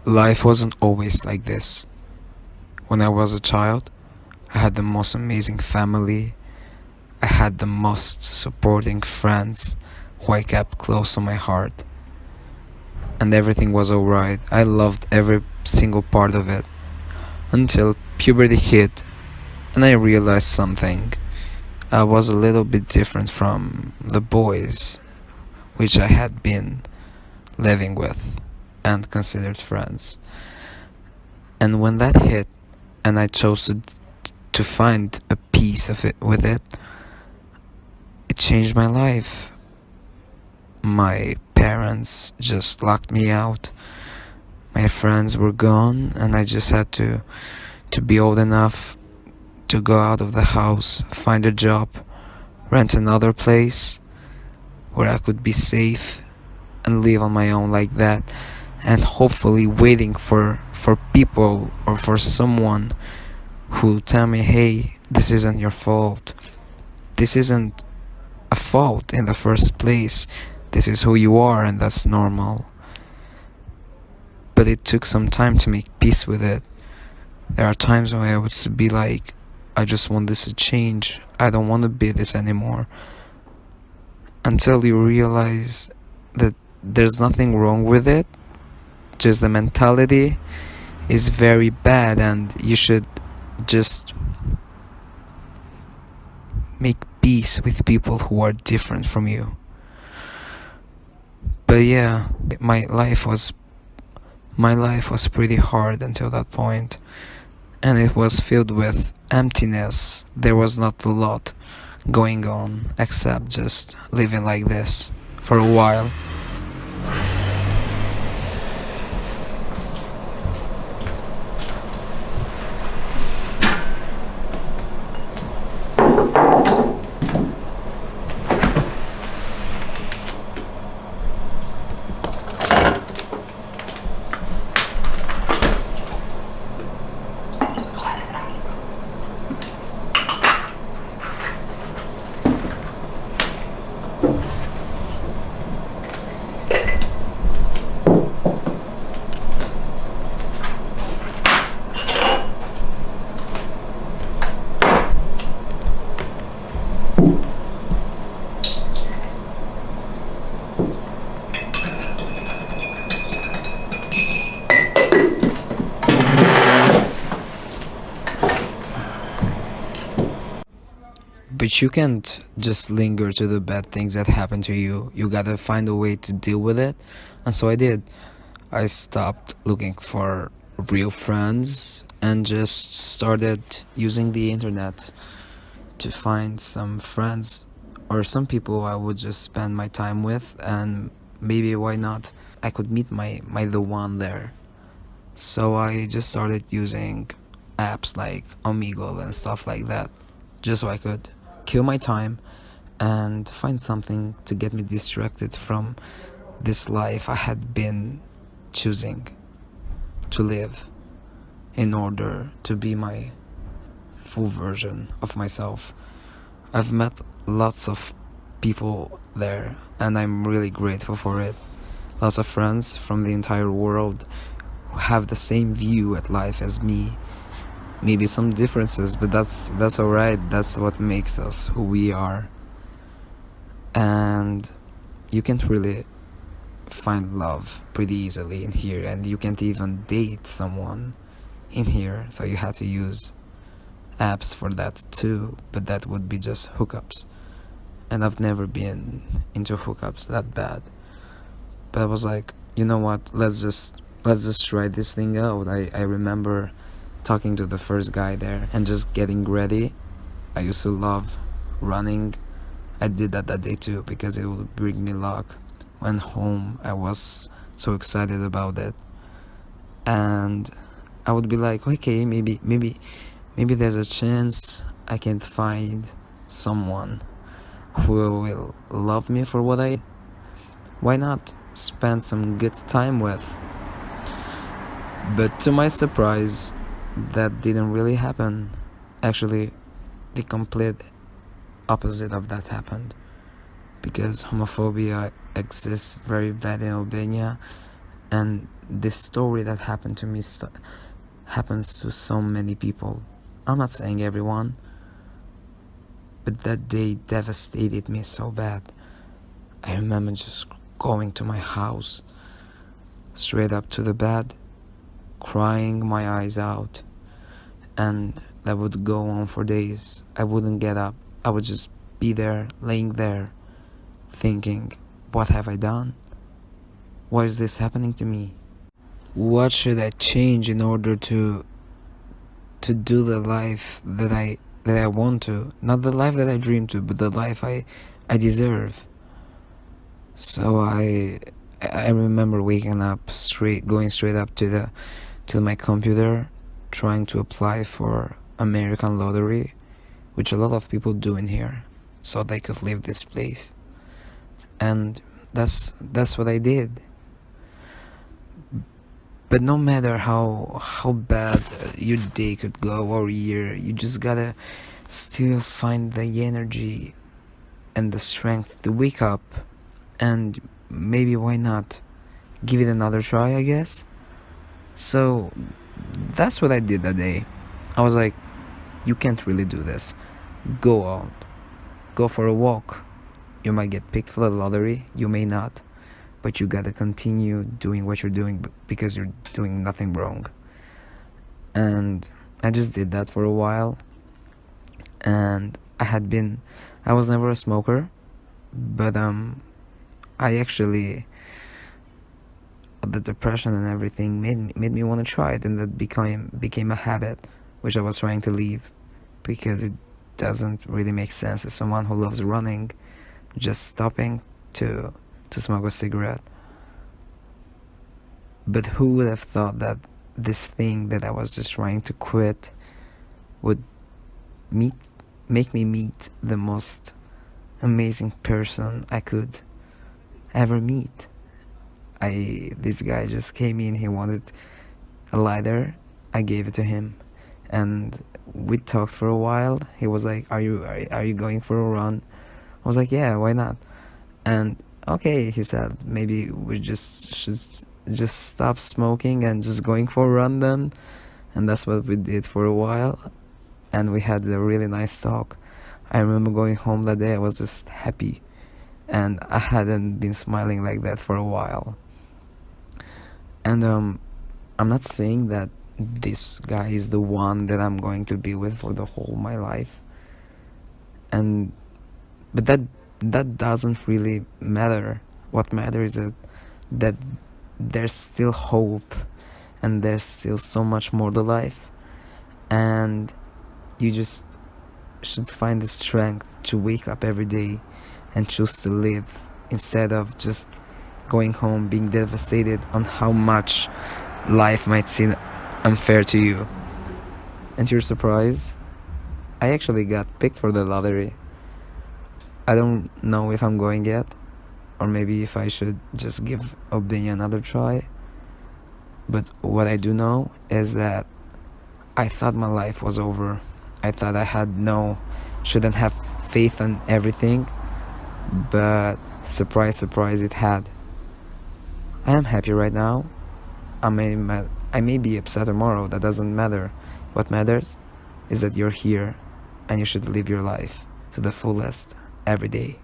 Life wasn't always like this. When I was a child, I had the most amazing family. I had the most supporting friends who I kept close to my heart. And everything was alright. I loved every single part of it. Until puberty hit and I realized something. I was a little bit different from the boys which I had been living with and considered friends. And when that hit and I chose to find a piece of it with it, it changed my life. My parents just locked me out. My friends were gone and I just had to be old enough to go out of the house, find a job, rent another place where I could be safe and live on my own like that, and hopefully waiting for people or for someone who tell me, hey, this isn't your fault. This isn't a fault in the first place. This is who you are and that's normal. But it took some time to make peace with it. There are times when I would be like, I just want this to change. I don't want to be this anymore. Until you realize that there's nothing wrong with it, just the mentality is very bad and you should just make peace with people who are different from you. But yeah, my life was pretty hard until that point, and it was filled with emptiness. There was not a lot going on except just living like this for a while. But you can't just linger to the bad things that happen to you. You gotta find a way to deal with it. And so I did. I stopped looking for real friends and just started using the internet to find some friends or some people I would just spend my time with, and maybe why not I could meet my the one there. So I just started using apps like Omegle and stuff like that, just so I could kill my time and find something to get me distracted from this life I had been choosing to live in order to be my full version of myself. I've met lots of people there and I'm really grateful for it. Lots of friends from the entire world who have the same view at life as me. Maybe some differences, but that's alright. That's what makes us who we are. And you can't really find love pretty easily in here, and you can't even date someone in here, so you have to use apps for that too, but that would be just hookups. And I've never been into hookups that bad. But I was like, you know what, let's just try this thing out. I remember talking to the first guy there and just getting ready. I used to love running. I did that day too because it would bring me luck. Went home, I was so excited about it, and I would be like, okay, maybe there's a chance I can find someone who will love me for what I. Why not spend some good time with? But to my surprise, that didn't really happen. Actually, the complete opposite of that happened, because homophobia exists very bad in Albania, And this story that happened to me happens to so many people. I'm not saying everyone, but that day devastated me so bad. I remember just going to my house, straight up to the bed, crying my eyes out, and that would go on for days. I wouldn't get up. I would just be there, laying there, thinking, what have I done? Why is this happening to me? What should I change in order to do the life that I want to? Not the life that I dream to, but the life I deserve. So I remember waking up going straight up to my computer, trying to apply for American lottery, which a lot of people do in here, so they could leave this place. And that's what I did. But no matter how bad your day could go or year, you just gotta still find the energy and the strength to wake up, and maybe why not give it another try, I guess. So that's what I did that day. I was like, you can't really do this. Go out, go for a walk. You might get picked for the lottery, you may not, but you gotta continue doing what you're doing because you're doing nothing wrong. And I just did that for a while. And I was never a smoker, but I actually, the depression and everything made me want to try it, and that became a habit which I was trying to leave, because it doesn't really make sense as someone who loves running just stopping to smoke a cigarette. But who would have thought that this thing that I was just trying to quit would make me meet the most amazing person I could ever meet. This guy just came in, he wanted a lighter, I gave it to him, and we talked for a while. He was like, are you going for a run? I was like, yeah, why not? And okay, he said, maybe we should just stop smoking and just going for a run then. And that's what we did for a while, and we had a really nice talk. I remember going home that day, I was just happy, and I hadn't been smiling like that for a while. And I'm not saying that this guy is the one that I'm going to be with for the whole my life, but that doesn't really matter. What matters is that there's still hope, and there's still so much more to life, and you just should find the strength to wake up every day and choose to live, instead of just going home being devastated on how much life might seem unfair to you. And to your surprise, I actually got picked for the lottery. I don't know if I'm going yet, or maybe if I should just give Obdania another try. But what I do know is that I thought my life was over. I thought I shouldn't have faith in everything, but surprise, surprise, it had. I am happy right now. I may be upset tomorrow, that doesn't matter. What matters is that you're here, and you should live your life to the fullest every day.